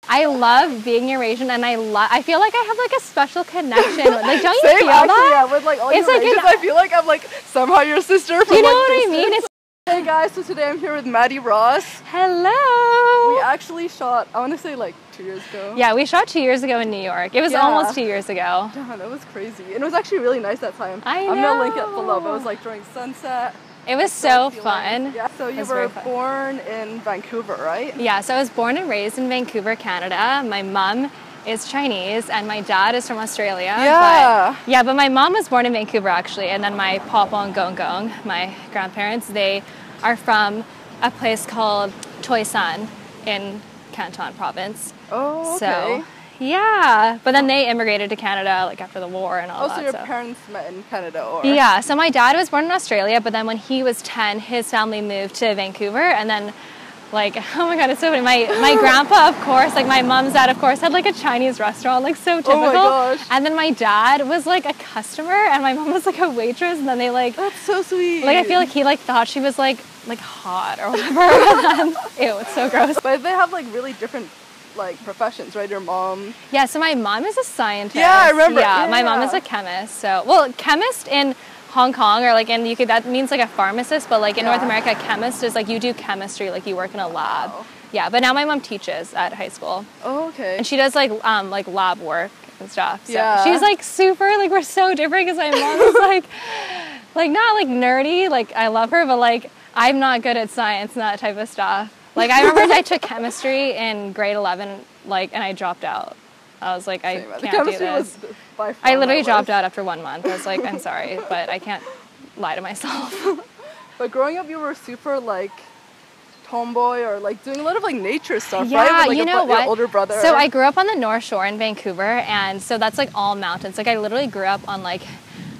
I love being Eurasian, and I feel like I have like a special connection. Like, don't you Same, feel actually, that? Yeah, with like all It's Eurasians, like I feel like I'm like somehow your sister from you know like what I distance. mean? It's Hey guys, so today I'm here with Madi Ross. hello. We actually shot, I want to say like 2 years ago. Yeah, we shot 2 years ago in New York. It was almost 2 years ago. Yeah, that was crazy. And it was actually really nice that time. I know. I'm going to link it below, but it was like during sunset. It was so fun. Yeah, so you were born in Vancouver, right? Yeah, so I was born and raised in Vancouver, Canada. My mom is Chinese and my dad is from Australia. Yeah. But my mom was born in Vancouver actually, and then my papa and gong gong, my grandparents, they are from a place called Toi San in Canton province. Oh, okay. So, yeah, but then they immigrated to Canada like after the war and all that. So your parents met in Canada, or? Yeah, so my dad was born in Australia, but then when he was 10, his family moved to Vancouver, and then like, oh my god, it's so funny. My grandpa, of course, like my mom's dad, of course, had like a Chinese restaurant, like so typical. Oh my gosh. And then my dad was like a customer, and my mom was like a waitress, and then they like. That's so sweet. Like I feel like he like thought she was like hot or whatever. And then, ew, it's so gross. But they have like really different like professions, right? Your mom. Yeah, so my mom is a scientist. Yeah, I remember. Yeah, my mom is a chemist. So, well, chemist in Hong Kong or like in the UK, that means like a pharmacist, but like in North America, chemist is like you do chemistry, like you work in a lab. Wow. Yeah, but now my mom teaches at high school. Oh, okay. And she does like lab work and stuff. So yeah. she's like super, like we're so different because my mom is like not like nerdy, like I love her, but like I'm not good at science and that type of stuff. Like I remember I took chemistry in grade 11, like, and I dropped out. I was like, I can't do this. I literally dropped out after 1 month. I was like, I'm sorry, but I can't lie to myself. But growing up, you were super like tomboy or like doing a lot of like nature stuff, yeah, right? With, like, you know what? Your older brother. So I grew up on the North Shore in Vancouver, and so that's like all mountains. Like I literally grew up on like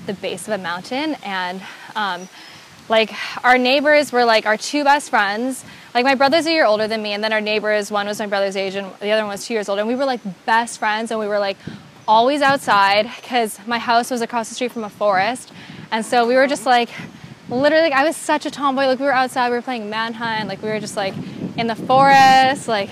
the base of a mountain, and like our neighbors were like our two best friends. Like my brother's a year older than me, and then our neighbors, one was my brother's age and the other one was 2 years older, and we were like best friends, and we were like always outside because my house was across the street from a forest, and so we were just like literally, like, I was such a tomboy. Like we were outside, we were playing manhunt, like we were just like in the forest, like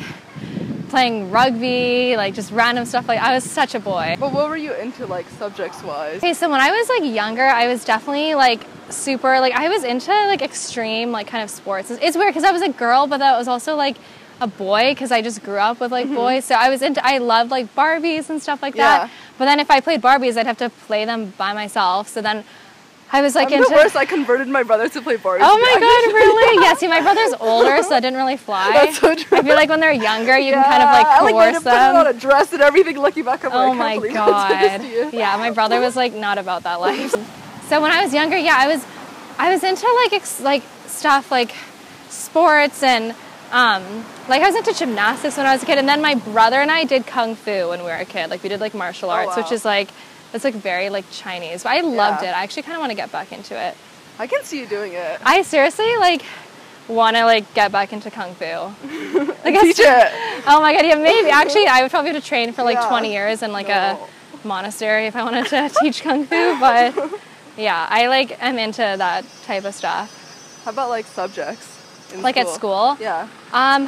playing rugby, like just random stuff. Like I was such a boy. But what were you into like subjects wise? Okay, so when I was like younger, I was definitely like super, like I was into like extreme like kind of sports. It's weird because I was a girl, but that was also like a boy because I just grew up with like boys. So I loved like Barbies and stuff like that. But then if I played Barbies, I'd have to play them by myself. So then I was like the worst. I converted my brother to play Barbies. Oh my god, really? Yeah, see, my brother's older, so it didn't really fly. That's so true. I feel like when they're younger, you can kind of like coerce them. I like put on a dress and everything. Looking back, I'm oh like, my god. Yeah, my brother was like not about that life. So when I was younger, yeah, I was into like stuff like sports and like I was into gymnastics when I was a kid, and then my brother and I did kung fu when we were a kid. Like we did like martial arts, which is like it's like very like Chinese, but I loved it. I actually kind of want to get back into it. I can see you doing it. I seriously like want to like get back into kung fu. Like teach it. Oh my god, yeah, maybe. Actually, I would probably have to train for like 20 years in like a monastery if I wanted to teach kung fu, but yeah, I like am into that type of stuff. How about like subjects? Like at school? Yeah. I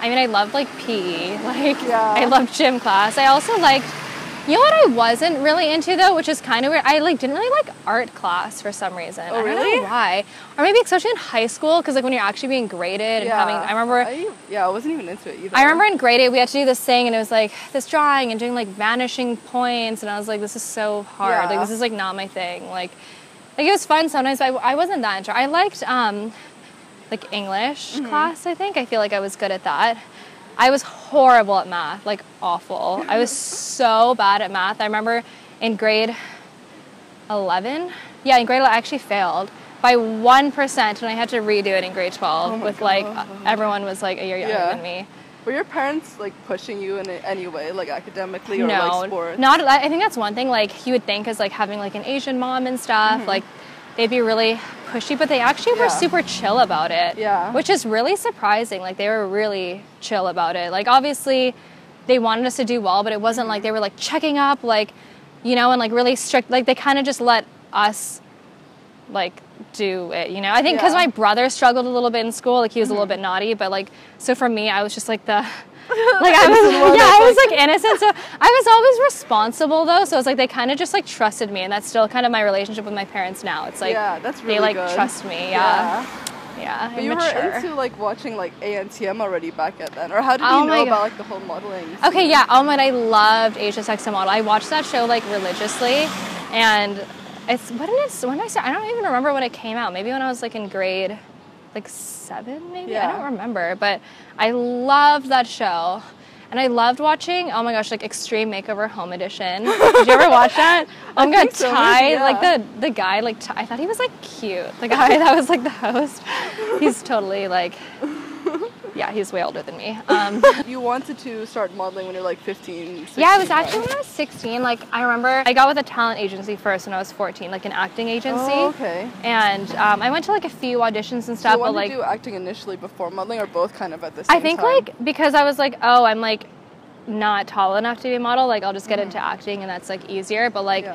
mean, I loved like PE. Like I loved gym class. I also liked, you know what I wasn't really into though, which is kind of weird. I like didn't really like art class for some reason. Oh, really? I don't know why. Or maybe especially in high school, because like when you're actually being graded and having, I remember. I wasn't even into it either. I remember in grade 8 we had to do this thing, and it was like this drawing and doing like vanishing points, and I was like, this is so hard. Like this is like not my thing. Like it was fun sometimes, but I wasn't that into it. I liked like English class, I think. I feel like I was good at that. I was horrible at math, like awful. I was so bad at math. I remember in grade 11, yeah, in grade 11 I actually failed by 1%, and I had to redo it in grade 12 with like, everyone was like a year younger than me. Were your parents like pushing you in any way, like academically or like sports? No, I think that's one thing like you would think as like having like an Asian mom and stuff, like they'd be really pushy, but they actually were super chill about it. Yeah. Which is really surprising. Like they were really chill about it. Like obviously they wanted us to do well, but it wasn't like they were like checking up, like, you know, and like really strict. Like they kind of just let us like do it, you know. I think because my brother struggled a little bit in school, like he was a little bit naughty, but like, so for me, I was just like the Like I was, yeah, I was like innocent. So I was always responsible though. So it's like they kind of just like trusted me, and that's still kind of my relationship with my parents now. It's like that's really they like good. trust me. Yeah. But you were into like watching like ANTM already back then, or how did you know about like the whole modeling scene? Okay, yeah. Oh my, I loved Asia Sex and Model. I watched that show like religiously, and when did I start? I don't even remember when it came out. Maybe when I was like in grade like 7, maybe? I don't remember, but I loved that show. And I loved watching, oh my gosh, like Extreme Makeover Home Edition. Did you ever watch that? Oh my god, Ty, like the guy, like I thought he was like cute. The guy that was like the host. He's totally like, yeah, he's way older than me. You wanted to start modeling when you're like 15, 16, yeah, it was actually when I was 16. Like I remember I got with a talent agency first when I was 14, like an acting agency. Oh, okay. And I went to like a few auditions and stuff. So you wanted but, like, to do acting initially before modeling, or both kind of at the same time? I think like because I was like, oh, I'm like not tall enough to be a model. Like I'll just get into acting and that's like easier. But like,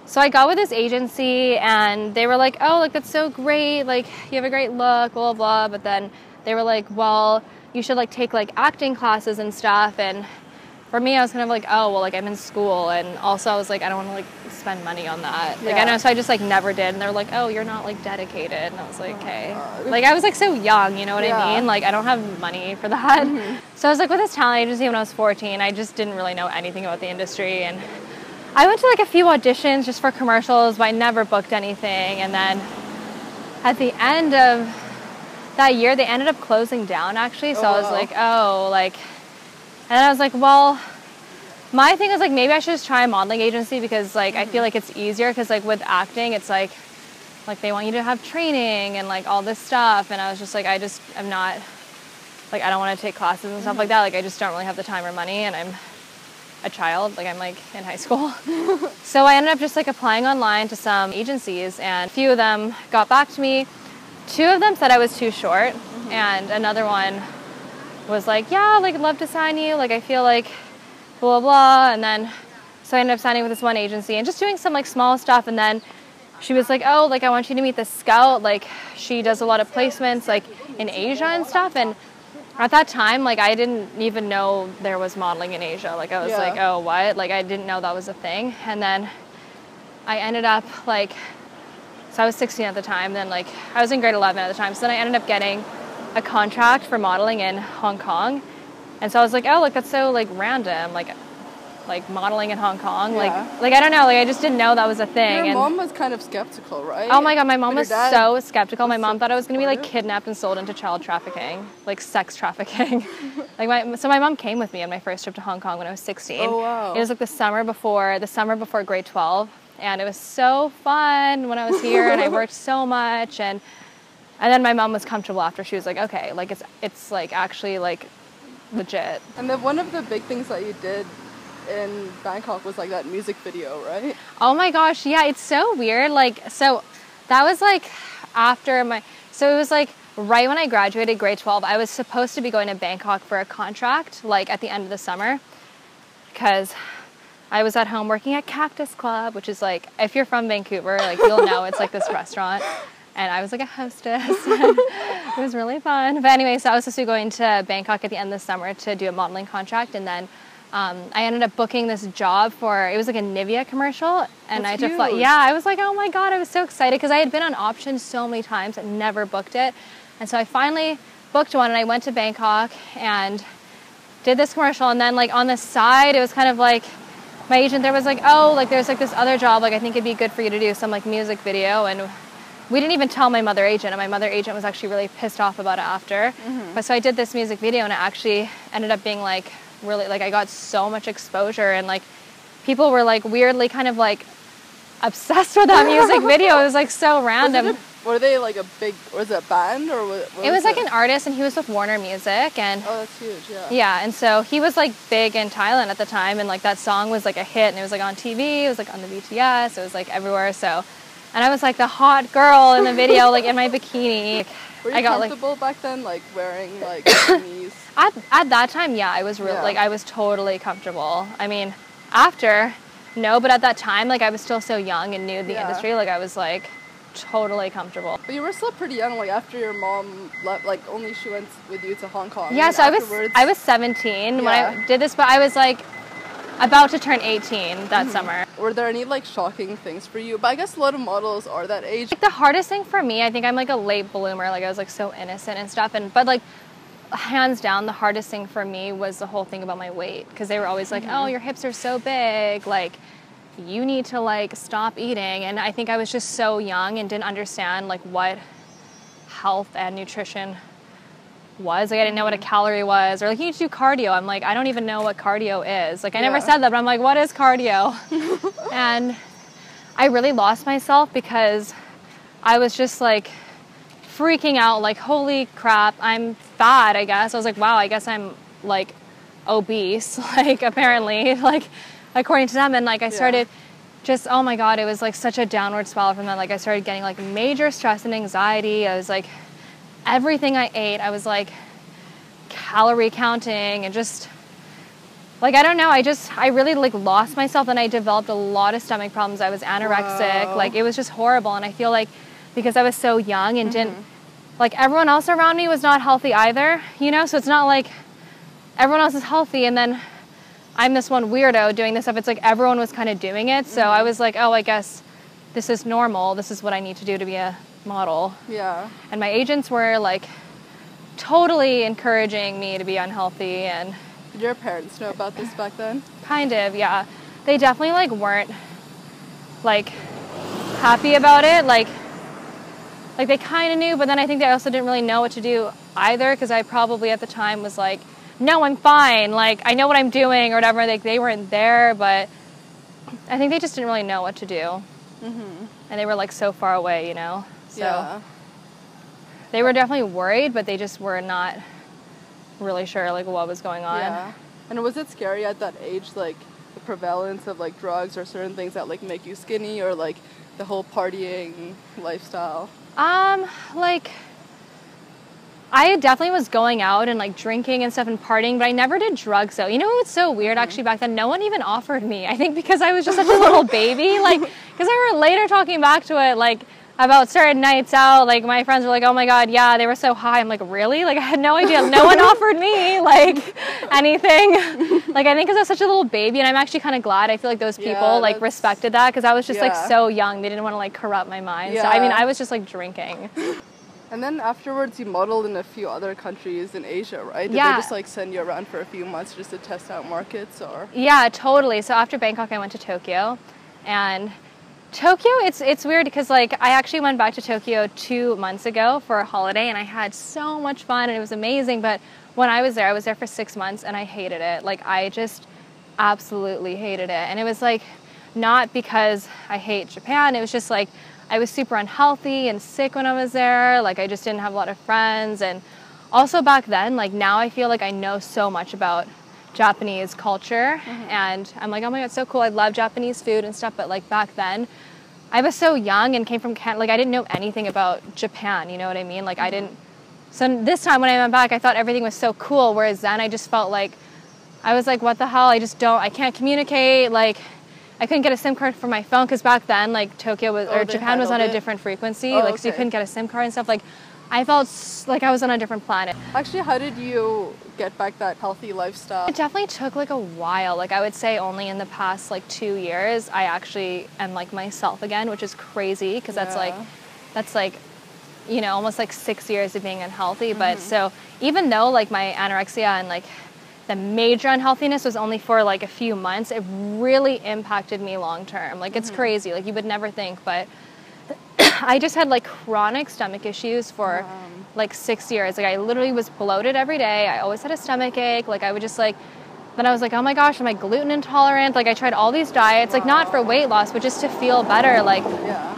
so I got with this agency and they were like, oh, like that's so great. Like you have a great look, blah, blah, blah. But then they were like, well, you should like take like acting classes and stuff. And for me, I was kind of like, oh, well, like I'm in school. And also I was like, I don't want to like spend money on that. Like I know, so I just like never did. And they were like, oh, you're not like dedicated. And I was like, okay. Like I was like so young, you know what I mean? Like I don't have money for that. So I was like with this talent agency when I was 14. I just didn't really know anything about the industry. And I went to like a few auditions just for commercials, but I never booked anything. And then at the end of that year, they ended up closing down actually. So I was like, oh, like, and then I was like, well, my thing is like, maybe I should just try a modeling agency because like, I feel like it's easier because like with acting, it's like they want you to have training and like all this stuff. And I was just like, I'm not, like, I don't want to take classes and stuff like that. Like, I just don't really have the time or money and I'm a child, like I'm like in high school. So I ended up just like applying online to some agencies and a few of them got back to me. 2 of them said I was too short and another one was like, yeah, like I'd love to sign you. Like I feel like blah, blah. And then, so I ended up signing with this one agency and just doing some like small stuff. And then she was like, oh, like I want you to meet this scout. Like she does a lot of placements like in Asia and stuff. And at that time, like I didn't even know there was modeling in Asia. Like I was like, oh, what? Like I didn't know that was a thing. And then I ended up like, so I was 16 at the time. Then like I was in grade 11 at the time. So then I ended up getting a contract for modeling in Hong Kong. And so I was like, oh, like that's so like random, like modeling in Hong Kong. Like I don't know, like I just didn't know that was a thing. Your mom was kind of skeptical, right? Oh my god, my mom was so skeptical. My mom thought I was going to be like kidnapped and sold into child trafficking, like sex trafficking. So my mom came with me on my first trip to Hong Kong when I was 16. Oh wow. It was like the summer before grade 12, and it was so fun when I was here and I worked so much and then my mom was comfortable after. She was like, okay, like it's like actually like legit. And then one of the big things that you did in Bangkok was like that music video, right? Oh my gosh, yeah, it's so weird. Like, so that was like after so it was like right when I graduated grade 12, I was supposed to be going to Bangkok for a contract, like at the end of the summer, because I was at home working at Cactus Club, which is like, if you're from Vancouver, like you'll know it's like this restaurant. And I was like a hostess. It was really fun. But anyway, so I was supposed to be going to Bangkok at the end of the summer to do a modeling contract. And then I ended up booking this job it was like a Nivea commercial. And I had to fly. Yeah, I was like, oh my God, I was so excited because I had been on options so many times and never booked it. And so I finally booked one and I went to Bangkok and did this commercial. And then like on the side, it was kind of like, my agent there was like, oh, like there's like this other job, like I think it'd be good for you to do some like music video. And we didn't even tell my mother agent, and my mother agent was actually really pissed off about it after. But so I did this music video and it actually ended up being like really, like I got so much exposure and like people were like weirdly kind of like obsessed with that music video. It was like so random. Were they like was it a band or what it was like an artist and he was with Warner Music and oh, that's huge, yeah. Yeah, and so he was like big in Thailand at the time and like that song was like a hit and it was like on TV, it was like on the BTS, it was like everywhere. So, and I was like the hot girl in the video, like in my bikini. Were you comfortable back then, like wearing like bikinis? At that time, yeah, I was really like I was totally comfortable. I mean, after, no, but at that time, like I was still so young and new to the industry. Like I was like totally comfortable. But you were still pretty young, like after your mom left, like only she went with you to Hong Kong. Yeah, so I was 17 when I did this, but I was like about to turn 18 that summer. Were there any like shocking things for you? But I guess a lot of models are that age. Like the hardest thing for me, I think I'm like a late bloomer, like I was like so innocent and stuff, but like hands down the hardest thing for me was the whole thing about my weight, because they were always like, oh, your hips are so big, like you need to like stop eating. And I think I was just so young and didn't understand like what health and nutrition was. Like I didn't know what a calorie was, or like you need to do cardio. I'm like, I don't even know what cardio is. Like I never said that, but I'm like, what is cardio? And I really lost myself because I was just like freaking out, like holy crap, I'm fat, I guess. I was like, wow, I guess I'm like obese, like apparently, like according to them. And like I started just, oh my God, it was like such a downward spiral from that. Like I started getting like major stress and anxiety. I was like, everything I ate, I was like calorie counting and just like, I don't know, I really like lost myself, and I developed a lot of stomach problems. I was anorexic. Wow. Like it was just horrible. And I feel like because I was so young and didn't, like everyone else around me was not healthy either, you know? So it's not like everyone else is healthy and then I'm this one weirdo doing this stuff. It's like everyone was kind of doing it. So I was like, oh, I guess this is normal. This is what I need to do to be a model. Yeah. And my agents were like totally encouraging me to be unhealthy. And did your parents know about this back then? Kind of, yeah. They definitely like weren't like happy about it. Like they kind of knew, but then I think they also didn't really know what to do either, because I probably at the time was like, no, I'm fine. Like I know what I'm doing or whatever. Like they weren't there, but I think they just didn't really know what to do. And they were like so far away, you know? So they were definitely worried, but they just were not really sure like what was going on. Yeah. And was it scary at that age, like the prevalence of like drugs or certain things that like make you skinny, or like the whole partying lifestyle? Like I definitely was going out and like drinking and stuff and partying, but I never did drugs though. You know what's so weird actually back then? No one even offered me. I think because I was just such a little baby, like, because I remember later talking back to it, like about certain nights out, like my friends were like, oh my God, yeah, they were so high. I'm like, really? Like I had no idea. No one offered me like anything. Like I think because I was such a little baby, and I'm actually kind of glad. I feel like those people like respected that, because I was just like so young. They didn't want to like corrupt my mind. So I mean, I was just like drinking. And then afterwards you modeled in a few other countries in Asia, right? Did they just like send you around for a few months just to test out markets, or? Yeah, totally. So after Bangkok I went to Tokyo, and Tokyo, it's weird because like I actually went back to Tokyo 2 months ago for a holiday, and I had so much fun and it was amazing. But when I was there for 6 months and I hated it. Like I just absolutely hated it. And it was like not because I hate Japan. It was just like I was super unhealthy and sick when I was there. Like I just didn't have a lot of friends. And also back then, like now I feel like I know so much about Japanese culture, and I'm like, oh my God, it's so cool. I love Japanese food and stuff. But like back then I was so young and came from Canada. Like I didn't know anything about Japan, you know what I mean? Like I didn't. So this time when I went back, I thought everything was so cool. Whereas then I just felt like, I was like, what the hell? I can't communicate. Like I couldn't get a SIM card for my phone, because back then like Tokyo was, or Japan was on a different frequency. So you couldn't get a SIM card and stuff. Like I felt like I was on a different planet. Actually, how did you get back that healthy lifestyle? It definitely took like a while. Like I would say only in the past like 2 years I actually am like myself again, which is crazy, because that's like, you know, almost like 6 years of being unhealthy. But so even though like my anorexia and like the major unhealthiness was only for like a few months, it really impacted me long term. Like it's crazy. Like you would never think, but I just had like chronic stomach issues for like 6 years. Like I literally was bloated every day. I always had a stomach ache. Like I would just like, then I was like, oh my gosh, am I gluten intolerant? Like I tried all these diets, like not for weight loss, but just to feel better. Like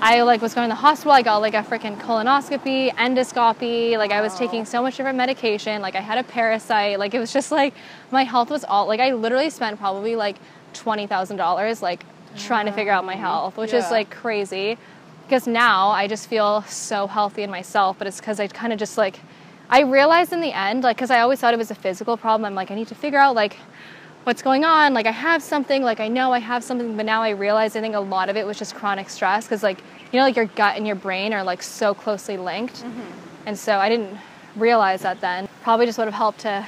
I like was going to the hospital. I got like a freaking colonoscopy, endoscopy. Like I was taking so much different medication. Like I had a parasite. Like it was just like, my health was all, like I literally spent probably like $20,000 like trying to figure out my health, which is like crazy. Because now I just feel so healthy in myself, but it's because I kind of just like, I realized in the end, like, because I always thought it was a physical problem. I'm like, I need to figure out like what's going on. Like I have something, like I know I have something, but now I realize I think a lot of it was just chronic stress, because like you know, like your gut and your brain are like so closely linked. And so I didn't realize that then. Probably just would have helped to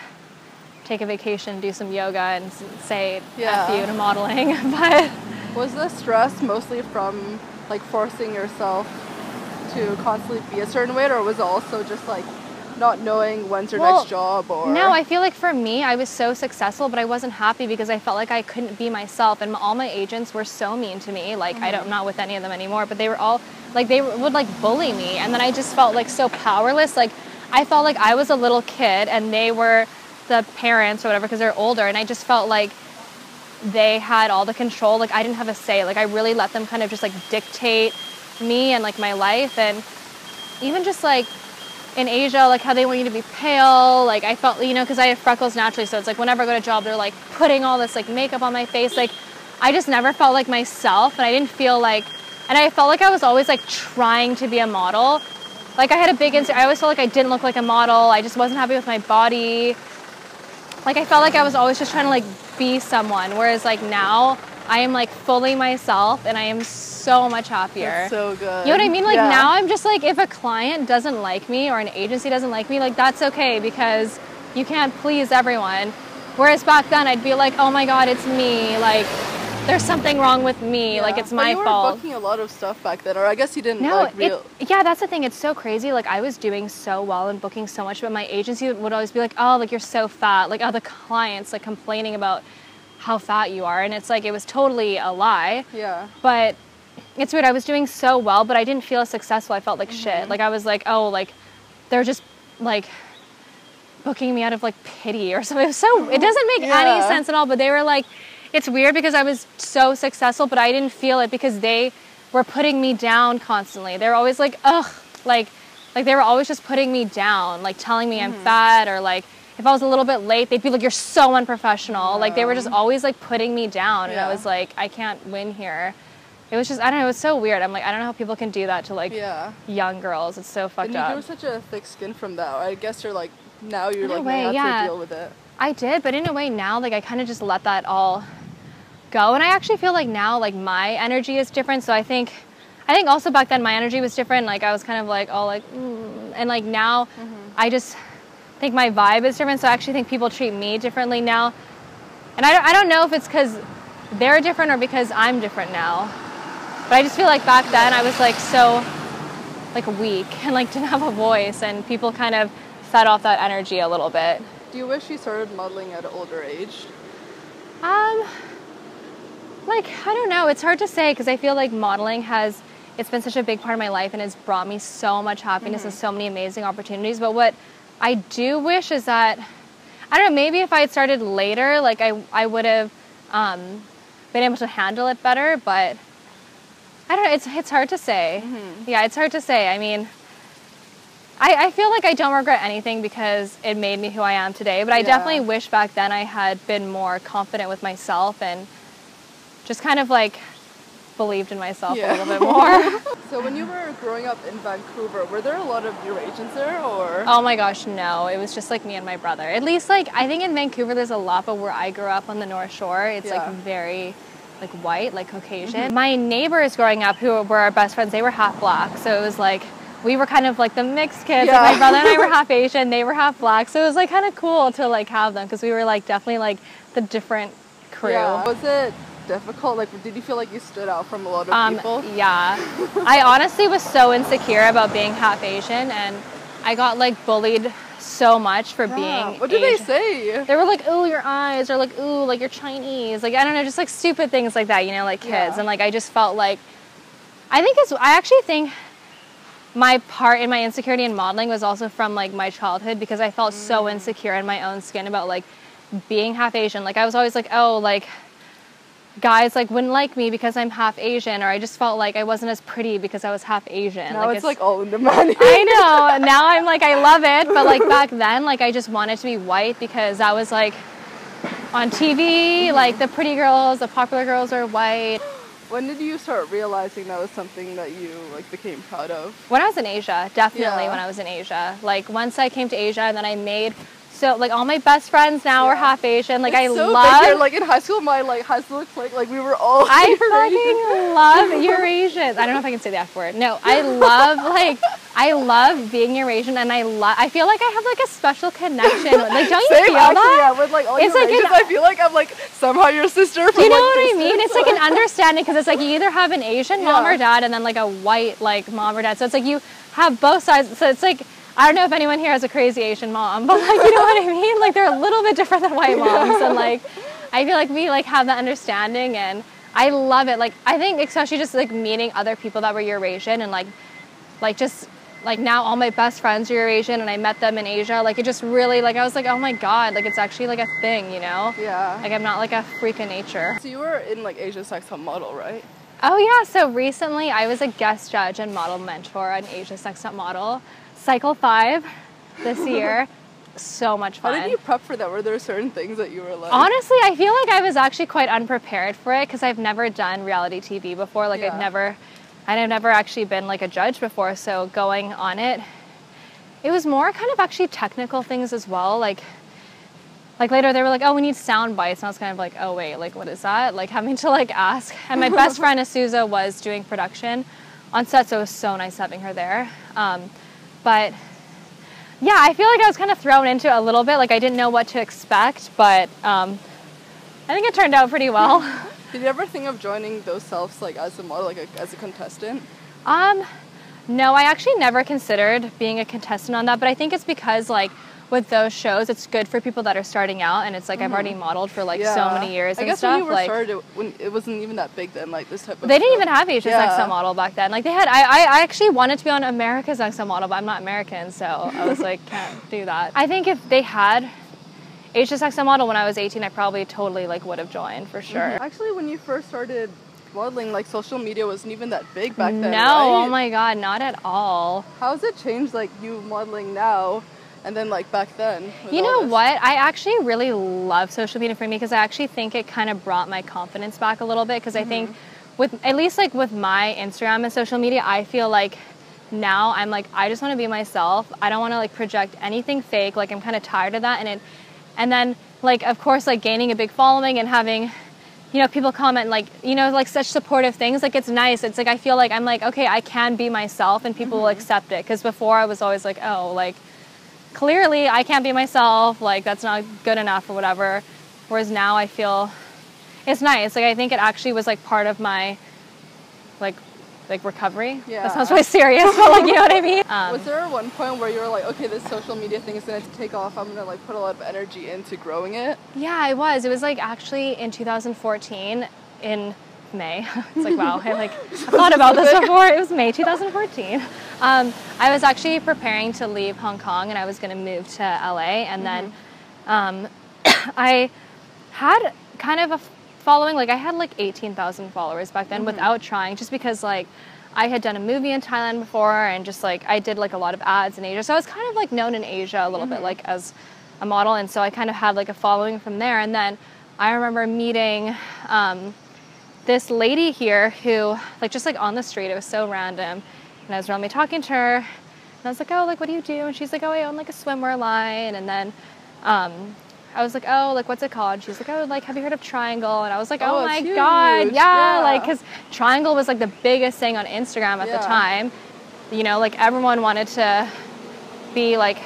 take a vacation, do some yoga, and say F you to modeling. But was the stress mostly from like forcing yourself to constantly be a certain way, or was it also just like not knowing when's your next job? Or no, I feel like for me, I was so successful, but I wasn't happy because I felt like I couldn't be myself, and all my agents were so mean to me. Like I'm not with any of them anymore, but they were all like, they would like bully me, and then I just felt like so powerless. Like I felt like I was a little kid and they were the parents or whatever because they're older, and I just felt like they had all the control. Like I didn't have a say. Like I really let them kind of just like dictate me and like my life. And even just like in Asia, like how they want you to be pale, like I felt, you know, because I have freckles naturally, so it's like whenever I go to a job, they're like putting all this like makeup on my face. Like I just never felt like myself, and I didn't feel like, and I felt like I was always like trying to be a model. Like I had a big I always felt like I didn't look like a model. I just wasn't happy with my body. Like I felt like I was always just trying to like be someone, whereas like now I am like fully myself, and I am so much happier. That's so good. You know what I mean? Like now I'm just like, if a client doesn't like me or an agency doesn't like me, like that's okay, because you can't please everyone. Whereas back then I'd be like, oh my God, it's me. Like there's something wrong with me. Like it's my fault. You were booking a lot of stuff back then, or I guess you didn't. No, like, yeah, that's the thing. It's so crazy. Like I was doing so well and booking so much, but my agency would always be like, oh, like you're so fat. Like other clients like complaining about how fat you are, and it's like it was totally a lie. Yeah. But it's weird. I was doing so well, but I didn't feel successful. I felt like shit. Like I was like, oh, like they're just like booking me out of like pity or something. It doesn't make any sense at all. But they were like, it's weird because I was so successful, but I didn't feel it because they were putting me down constantly. They were always like, ugh, like they were always just putting me down, like telling me I'm fat, or like if I was a little bit late, they'd be like, you're so unprofessional. Like they were just always like putting me down, and I was like, I can't win here. It was just, I don't know, it was so weird. I'm like, I don't know how people can do that to like young girls. It's so fucked up. And you grew such a thick skin from that. I guess you're like, now you're like, way, to deal with it. I did, but in a way now, like I kind of just let that all go. And I actually feel like now, like my energy is different. So I think also back then my energy was different. Like I was kind of like, oh, like, and like now I just think my vibe is different. So I actually think people treat me differently now. And I don't know if it's because they're different or because I'm different now. But I just feel like back then I was like so like weak and like didn't have a voice, and people kind of fed off that energy a little bit. Do you wish you started modeling at an older age? Like, I don't know. It's hard to say because I feel like modeling it's been such a big part of my life and has brought me so much happiness and so many amazing opportunities. But what I do wish is that, I don't know, maybe if I had started later, like I would have been able to handle it better. But I don't know. It's hard to say. Yeah, it's hard to say. I mean, I feel like I don't regret anything because it made me who I am today. But I definitely wish back then I had been more confident with myself and just kind of like believed in myself a little bit more. So when you were growing up in Vancouver, were there a lot of your agents there, or? Oh my gosh, no. It was just like me and my brother. At least like, I think in Vancouver there's a lot, but where I grew up on the North Shore, it's like very like white, like Caucasian. My neighbors growing up, who were our best friends, they were half black. So it was like, we were kind of like the mixed kids. Like my brother and I were half Asian, they were half black. So it was like kind of cool to like have them because we were like definitely like the different crew. Yeah. Was it difficult? Like, did you feel like you stood out from a lot of people? Yeah. I honestly was so insecure about being half Asian, and I got like bullied so much for being What did Asian. they say? They were like, ooh, your eyes, or like, ooh, like you're Chinese. Like, I don't know, just like stupid things like that, you know, like kids. And like, I just felt like, I actually think my part in my insecurity in modeling was also from like my childhood, because I felt so insecure in my own skin about like being half Asian. Like I was always like, oh, like guys like wouldn't like me because I'm half Asian, or I just felt like I wasn't as pretty because I was half Asian. Now it's like all in the money. I know. Now I'm like, I love it, but like back then, like I just wanted to be white because that was like on TV, like the pretty girls, the popular girls are white. When did you start realizing that was something that you like became proud of? When I was in Asia, definitely when I was in Asia. Like once I came to Asia, and then I made so, like, all my best friends now are half Asian. Like, it's I so love... big here. Like, in high school, my, like, high school clique, like, we were all I fucking love Eurasians. I don't know if I can say the F word. No, I love being Eurasian, and I feel like I have, like, a special connection. Like, don't you feel that? Yeah, with, like, all it's Eurasians, like I feel like I'm, like, somehow your sister from, do you know like, what I mean? It's, like, an understanding, because it's, like, you either have an Asian mom or dad, and then, like, a white, like, mom or dad. So it's, like, you have both sides. So it's, like, I don't know if anyone here has a crazy Asian mom, but, like, you know what I mean? Like, they're a little bit different than white moms, and, like, I feel like we, like, have that understanding, and I love it. Like, I think especially just, like, meeting other people that were Eurasian, and, like, just, like, now all my best friends are Eurasian, and I met them in Asia. Like, it just really, like, I was like, oh my God, like, it's actually, like, a thing, you know? Yeah. Like, I'm not, like, a freak of nature. So you were in, like, Asia's Next Top Model, right? Oh, yeah. So recently I was a guest judge and model mentor on Asia's Next Top Model. Cycle 5 this year. So much fun. How did you prep for that? Were there certain things that you were like... Honestly, I feel like I was actually quite unprepared for it, because I've never done reality TV before. Like, I've never actually been, like, a judge before. So going on it, it was more kind of actually technical things as well. Like later they were like, oh, we need sound bites. And I was kind of like, oh, wait, like, what is that? Like, having to, like, ask. And my best friend, Asuza, was doing production on set, so it was so nice having her there. But yeah, I feel like I was kind of thrown into it a little bit. Like, I didn't know what to expect, but I think it turned out pretty well. Did you ever think of joining those selves, like, as a model, like, as a contestant? No, I actually never considered being a contestant on that, but I think it's because, like, with those shows, it's good for people that are starting out, and it's like I've already modeled for, like, so many years and stuff. I guess when you were like, started, when it wasn't even that big then, like, this type of They didn't show. even have Asia's Next Top Model back then. Like, they had, I actually wanted to be on America's Next Top Model, but I'm not American, so I was like, can't do that. I think if they had Asia's Next Top Model when I was 18, I probably totally, like, would have joined for sure. Actually, when you first started modeling, like, social media wasn't even that big back then, No, right? oh my God, not at all. How has it changed, like, you modeling now and then, like, back then? You know what? I actually really love social media for me, because I actually think it kind of brought my confidence back a little bit, because I think with, at least, like, with my Instagram and social media, I feel like now I'm like, I just want to be myself. I don't want to, like, project anything fake. Like, I'm kind of tired of that. And then, like, of course, like, gaining a big following and having, you know, people comment, like, you know, like, such supportive things. Like, it's nice. It's like, I feel like I'm like, okay, I can be myself, and people will accept it. Because before I was always like, oh, like, clearly I can't be myself, like, that's not good enough or whatever. Whereas now I feel it's nice. Like, I think it actually was, like, part of my, like recovery. Yeah. That sounds really serious, but, like, you know what I mean? Was there one point where you were like, okay, this social media thing is going to take off, I'm going to, like, put a lot of energy into growing it? Yeah, it was. It was, like, actually in 2014 in May. It's like, wow, I thought about this before. It was May 2014. I was actually preparing to leave Hong Kong, and I was going to move to LA, and then I had kind of a following. Like, I had, like, 18,000 followers back then without trying, just because, like, I had done a movie in Thailand before, and just, like, I did, like, a lot of ads in Asia. So I was kind of, like, known in Asia a little bit, like, as a model, and so I kind of had, like, a following from there. And then I remember meeting this lady here who, like, just, like, on the street, it was so random, and I was randomly talking to her, and I was like, oh, like, what do you do? And she's like, oh, I own, like, a swimwear line. And then I was like, oh, like, what's it called? And she's like, oh, like, have you heard of Triangle? And I was like, oh my God, yeah, like, because Triangle was, like, the biggest thing on Instagram at the time. You know, like, everyone wanted to be, like,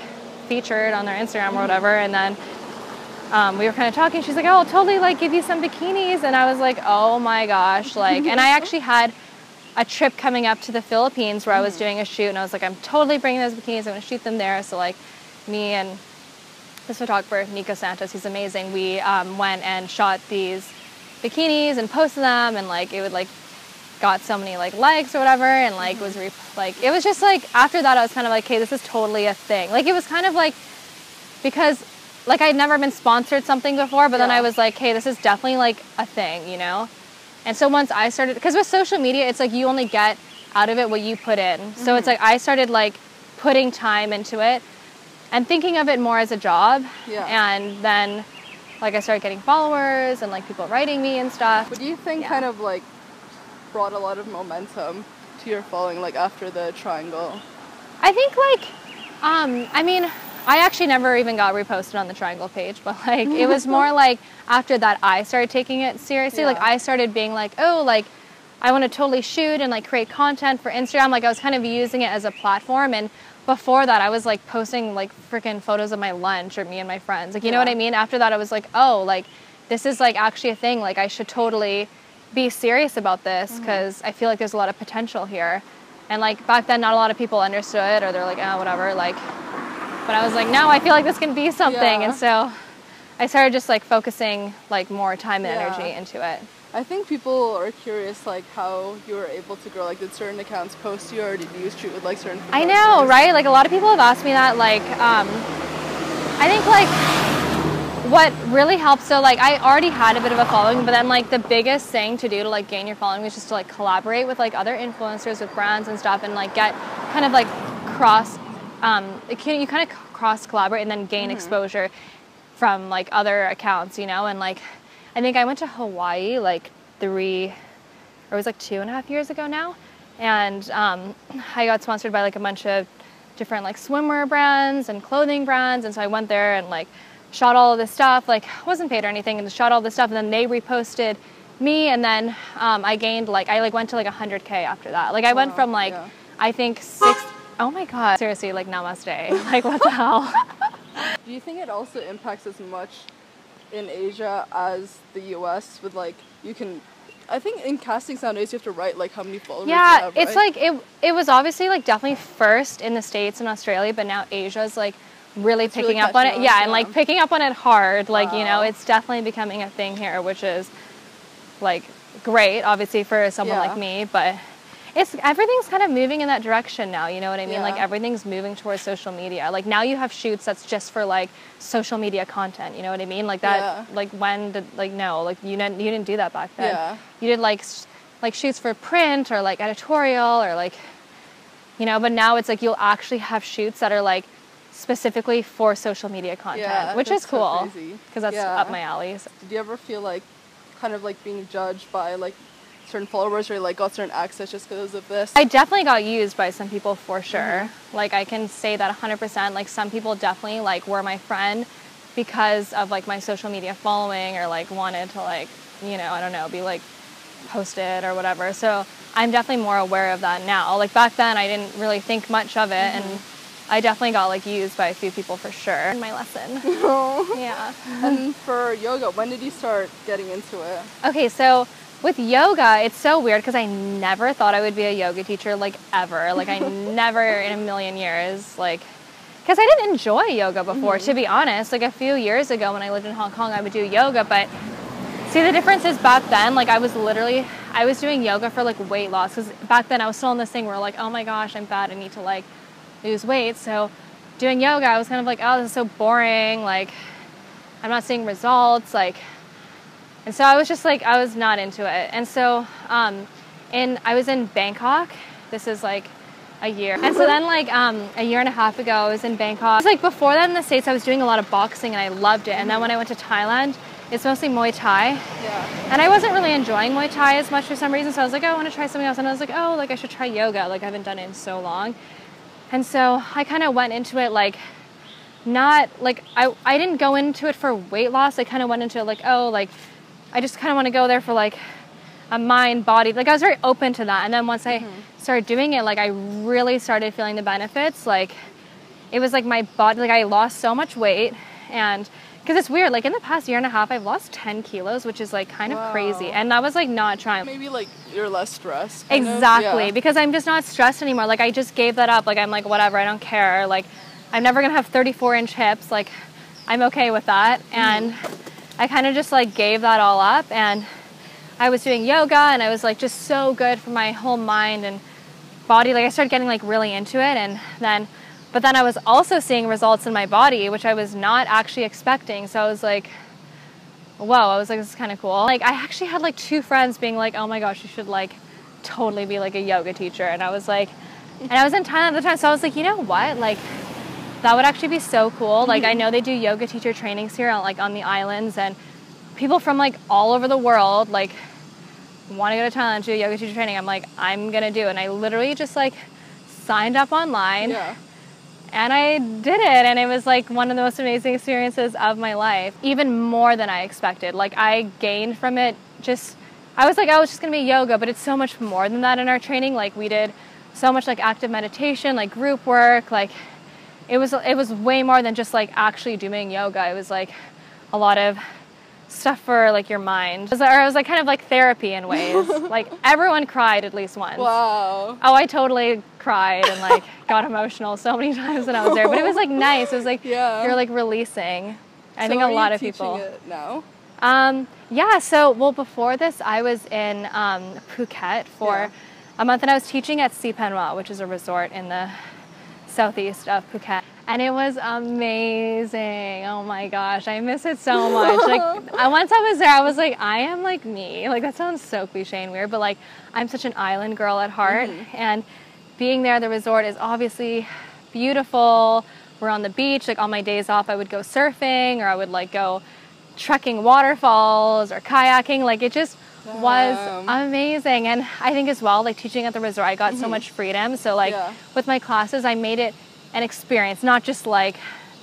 featured on their Instagram or whatever. And then we were kind of talking. She's like, oh, I'll totally, like, give you some bikinis. And I was like, oh my gosh, like, and I actually had a trip coming up to the Philippines where I was doing a shoot, and I was like, I'm totally bringing those bikinis. I'm going to shoot them there. So, like, me and this photographer, Nico Santos, he's amazing. We went and shot these bikinis and posted them, and, like, it would, like, got so many, like, likes or whatever, and, like, was like, it was just, like, after that I was kind of like, hey, this is totally a thing. Like, it was kind of like, because, like, I'd never been sponsored something before, but then I was like, hey, this is definitely, like, a thing, you know? And so once I started, because with social media, it's like you only get out of it what you put in. So it's like I started, like, putting time into it and thinking of it more as a job. And then, like, I started getting followers and, like, people writing me and stuff. What do you think kind of, like, brought a lot of momentum to your following, like, after the Triangle? I think, like, I mean, I actually never even got reposted on the Triangle page, but like it was more like after that I started taking it seriously. Like I started being like, oh, like I want to totally shoot and like create content for Instagram. Like I was kind of using it as a platform. And before that I was like posting like freaking photos of my lunch or me and my friends. Like, you know what I mean? After that I was like, oh, like this is like actually a thing. Like I should totally be serious about this because I feel like there's a lot of potential here. And like back then not a lot of people understood, or they're like, oh, whatever, like. But I was like, no, I feel like this can be something. And so I started just like focusing like more time and energy into it. I think people are curious like how you were able to grow. Like did certain accounts post you, or did you shoot with like certain I know, right? Like a lot of people have asked me that. Like I think like what really helps, so like I already had a bit of a following, but then like the biggest thing to do to like gain your following was just to like collaborate with like other influencers, with brands and stuff, and like get kind of like you kind of cross collaborate and then gain exposure from like other accounts, you know. And like I think I went to Hawaii like 2.5 years ago now, and I got sponsored by like a bunch of different like swimwear brands and clothing brands, and so I went there and like shot all of this stuff, like wasn't paid or anything, and just shot all this stuff, and then they reposted me, and then I gained like I like went to like 100K after that. Like I went from like I think oh my god, seriously, like namaste. Like what the hell? Do you think it also impacts as much in Asia as the US with like you can, I think in castings nowadays you have to write like how many followers you have, right? It's like it was obviously like definitely first in the States and Australia, but now Asia's like really picking up on it. Yeah, and like picking up on it hard. Like, you know, it's definitely becoming a thing here, which is like great obviously for someone like me, but everything's kind of moving in that direction now, you know what I mean? Like everything's moving towards social media. Like now you have shoots that's just for like social media content, you know what I mean? Like that, like when did, like no, like you didn't do that back then. You did like shoots for print or like editorial or like, you know, but now it's like you'll actually have shoots that are like specifically for social media content, which is cool because that's up my alley. So. Did you ever feel like kind of like being judged by like certain followers, or like got certain access just because of this? I definitely got used by some people for sure. Like I can say that 100%. Like some people definitely like were my friend because of like my social media following, or like wanted to like, you know, I don't know, be like posted or whatever. So I'm definitely more aware of that now. Like back then I didn't really think much of it, and I definitely got like used by a few people for sure in my lesson. Yeah. And for yoga, when did you start getting into it? Okay, so with yoga, it's so weird because I never thought I would be a yoga teacher, like ever. Like I never in a million years, like, because I didn't enjoy yoga before, to be honest. Like a few years ago when I lived in Hong Kong, I would do yoga, but see the difference is back then, like I was doing yoga for like weight loss, because back then I was still in this thing where like, oh my gosh, I'm fat, I need to like lose weight. So doing yoga, I was kind of like, oh, this is so boring, like I'm not seeing results, like. And so I was just like, I was not into it. And so I was in Bangkok. This is like a year. And so then like a year and a half ago, I was in Bangkok. It was like before that in the States, I was doing a lot of boxing and I loved it. And then when I went to Thailand, it's mostly Muay Thai. And I wasn't really enjoying Muay Thai as much for some reason. So I was like, oh, I want to try something else. And I was like, oh, like I should try yoga. Like I haven't done it in so long. And so I kind of went into it like, not like, I didn't go into it for weight loss. I kind of went into it like, oh, like, I just kind of want to go there for like a mind, body. Like I was very open to that. And then once I started doing it, like I really started feeling the benefits. Like it was like my body, like I lost so much weight. And because it's weird, like in the past year and a half, I've lost 10 kilos, which is like kind of crazy. And I was like not trying. Maybe like you're less stressed. Exactly. Because I'm just not stressed anymore. Like I just gave that up. Like I'm like, whatever, I don't care. Like I'm never going to have 34-inch hips. Like I'm okay with that. And I kind of just like gave that all up, and I was doing yoga, and I was like just so good for my whole mind and body. Like I started getting like really into it, but then I was also seeing results in my body, which I was not actually expecting. So I was like, whoa, I was like, this is kind of cool. Like I actually had like 2 friends being like, oh my gosh, you should like totally be like a yoga teacher. And I was like, and I was in Thailand at the time. So I was like, you know what? Like that would actually be so cool. Like I know they do yoga teacher trainings here like on the islands, and people from like all over the world like want to go to Thailand to do yoga teacher training. I'm like, I'm gonna do it. And I literally just like signed up online And I did it, and it was like one of the most amazing experiences of my life, even more than I expected. Like I gained from it I was like, oh, it's just gonna be yoga, but it's so much more than that in our training. Like we did so much like active meditation, like group work, like it was way more than just like actually doing yoga. It was like a lot of stuff for like your mind. It was like kind of like therapy in ways. Like everyone cried at least once. Wow. Oh, I totally cried and like got emotional so many times when I was there. But it was like nice. It was like you're like releasing. I think a lot of people. It now? Yeah. So before this, I was in Phuket for a month, and I was teaching at Sipanwa, which is a resort in the southeast of Phuket. And it was amazing. Oh my gosh, I miss it so much. Like once I was there, I was like, I am like me. Like that sounds so cliche and weird, but like I'm such an island girl at heart. And being there, the resort is obviously beautiful. We're on the beach. Like on my days off, I would go surfing, or I would like go trekking waterfalls or kayaking. Like it just was amazing. And I think as well, like teaching at the resort, I got so much freedom. So like with my classes, I made it an experience, not just like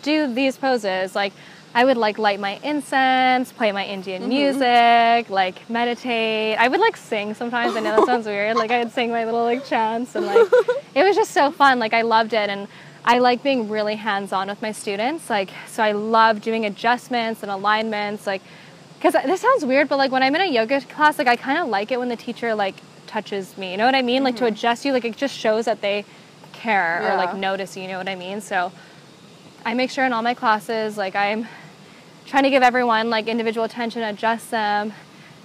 do these poses. Like I would like light my incense, play my Indian music, like meditate. I would like sing sometimes. I know that sounds weird. Like I would sing my little like chants, and like it was just so fun. Like I loved it, and I like being really hands-on with my students. Like so I love doing adjustments and alignments, like because this sounds weird, but like when I'm in a yoga class, like I kind of like it when the teacher like touches me, you know what I mean? Like to adjust you, like it just shows that they care or like notice, you know what I mean? So I make sure in all my classes, like I'm trying to give everyone like individual attention, adjust them.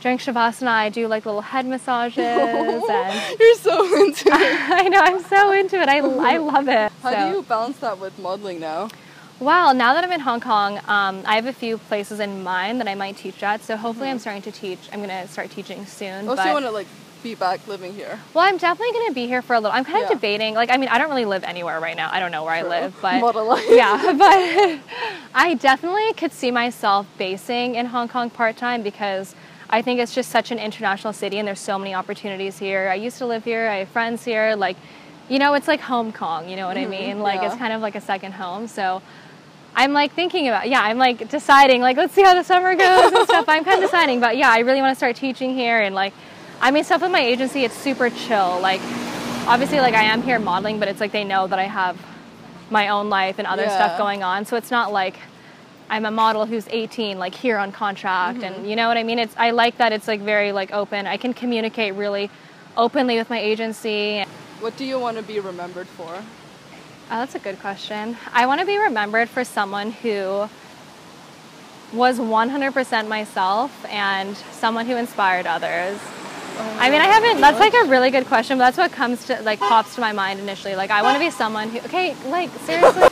During Shavasana, I do like little head massages. And you're so into it. I know, I'm so into it. I love it. How do you balance that with modeling now? Well, now that I'm in Hong Kong, I have a few places in mind that I might teach at. So hopefully I'm starting to teach. I'm going to start teaching soon. Oh, so you want to like be back living here? Well, I'm definitely going to be here for a little. I'm kind of debating. Like, I mean, I don't really live anywhere right now. I don't know where I live, but model life. Yeah, but I definitely could see myself basing in Hong Kong part-time, because I think it's just such an international city and there's so many opportunities here. I used to live here. I have friends here. Like, you know, it's like Hong Kong, you know what I mean? Like, it's kind of like a second home. So I'm like thinking about, I'm like deciding, like, let's see how the summer goes and stuff. I'm kind of deciding, but I really want to start teaching here. And like, I mean, stuff with my agency, it's super chill. Like, obviously, like I am here modeling, but it's like they know that I have my own life and other stuff going on. So it's not like I'm a model who's 18, like here on contract, and you know what I mean? I like that it's like very like open. I can communicate really openly with my agency. What do you want to be remembered for? Oh, that's a good question. I want to be remembered for someone who was 100% myself and someone who inspired others. I mean, I haven't, that's like a really good question, but that's what comes to, like, pops to my mind initially. Like, I want to be someone who, okay, like, seriously,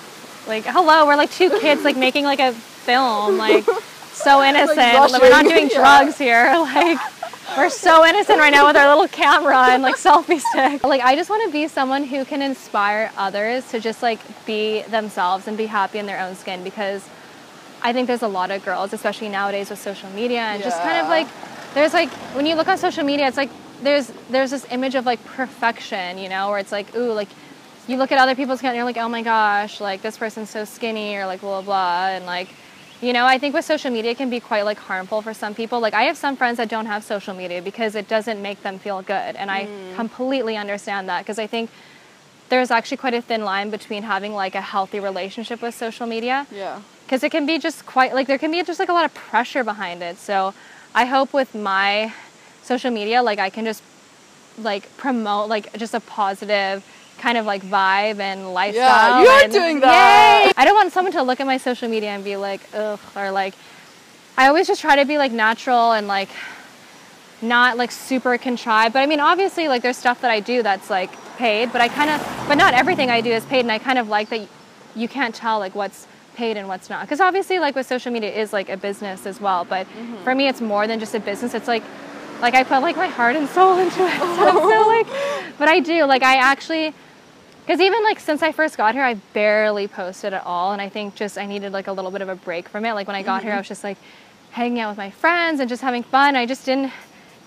like, hello, we're like two kids, like, making like a film, like, so innocent. Like, we're not doing drugs here. Like, we're so innocent right now with our little camera and like selfie stick. Like, I just want to be someone who can inspire others to just like be themselves and be happy in their own skin, because I think there's a lot of girls, especially nowadays with social media, and just kind of like, there's like, when you look on social media, it's like, there's this image of like perfection, you know, where it's like, ooh, like you look at other people's content and you're like, oh my gosh, like this person's so skinny, or like blah, blah, blah. And like, you know, I think with social media it can be quite like harmful for some people. Like I have some friends that don't have social media because it doesn't make them feel good. And I completely understand that, because I think there's actually quite a thin line between having like a healthy relationship with social media. Yeah. Because it can be just quite, like there can be just like a lot of pressure behind it. So I hope with my social media, like I can just like promote like just a positive kind of like vibe and lifestyle. Yeah, you are doing that. Yay! I don't want someone to look at my social media and be like, ugh, or like, I always just try to be like natural and like not like super contrived. But I mean, obviously like there's stuff that I do that's like paid, but but not everything I do is paid. And I kind of like that you can't tell like what's paid and what's not, because obviously like with social media it is like a business as well, but for me it's more than just a business. It's like I put like my heart and soul into it. So like, but I do, like I actually, because even like since I first got here I barely posted at all, and I think just I needed like a little bit of a break from it. Like when I got here I was just like hanging out with my friends and just having fun. I just didn't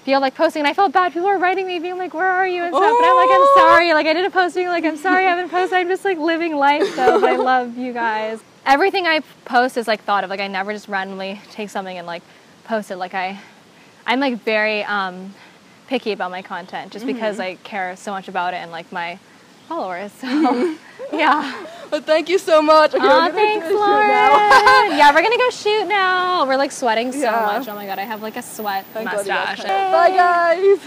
feel like posting, and I felt bad. People were writing me being like, where are you and stuff, and I'm like, I'm sorry, like I did a post being like, I'm sorry I haven't posted, I'm just like living life though, but I love you guys. Everything I post is like thought of, like I never just randomly take something and like post it. Like I'm like very picky about my content just because I care so much about it and like my followers, so yeah. Well, thank you so much. Okay, thanks, Lauren. Yeah, we're gonna go shoot now. We're like sweating so much. Oh my god, I have like a sweat mustache. Bye guys.